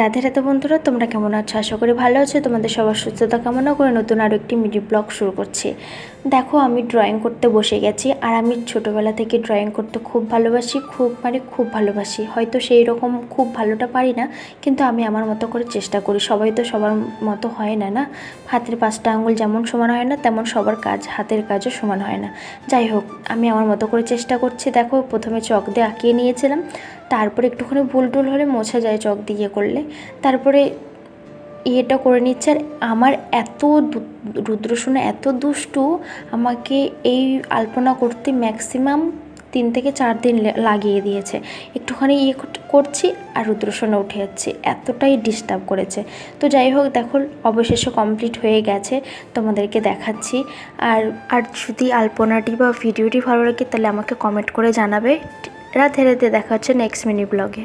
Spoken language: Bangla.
রাধে রাধে বন্ধুরা, তোমরা কেমন আছো? আশা করি ভালো আছো। তোমাদের সবার সুস্থতা কামনা করে নতুন আরও একটি মিনি ব্লগ শুরু করছি। দেখো, আমি ড্রয়িং করতে বসে গেছি। আর আমি ছোটোবেলা থেকে ড্রয়িং করতে খুব ভালোবাসি, খুব ভালোবাসি। হয়তো সেই রকম খুব ভালোটা পারি না, কিন্তু আমি আমার মতো করে চেষ্টা করি। সবাই তো সবার মতো হয় না, না? হাতের 5টা আঙুল যেমন সমান হয় না, তেমন সবার হাতের কাজও সমান হয় না। যাই হোক, আমি আমার মতো করে চেষ্টা করছি। দেখো, প্রথমে চক দিয়ে আঁকিয়ে নিয়েছিলাম, তারপরে একটুখানি ভুল টুল হলে মোছা যায় চক দিয়ে করলে। তারপরে ইয়েটা করে নিচ্ছে। আর আমার রুদ্রসোনা এত দুষ্টু, আমাকে এই আলপনা করতে ম্যাক্সিমাম 3 থেকে 4 দিন লাগিয়ে দিয়েছে। একটুখানি করছি আর রুদ্রসোনা উঠে যাচ্ছে, এতটাই ডিস্টার্ব করেছে। তো যাই হোক, দেখো অবশেষে কমপ্লিট হয়ে গেছে, তোমাদেরকে দেখাচ্ছি। আর যদি আলপনাটি বা ভিডিওটি ভালো লাগে তাহলে আমাকে কমেন্ট করে জানাবে। রাধে রাধে, দেখা হচ্ছে নেক্সট মিনি ব্লগে।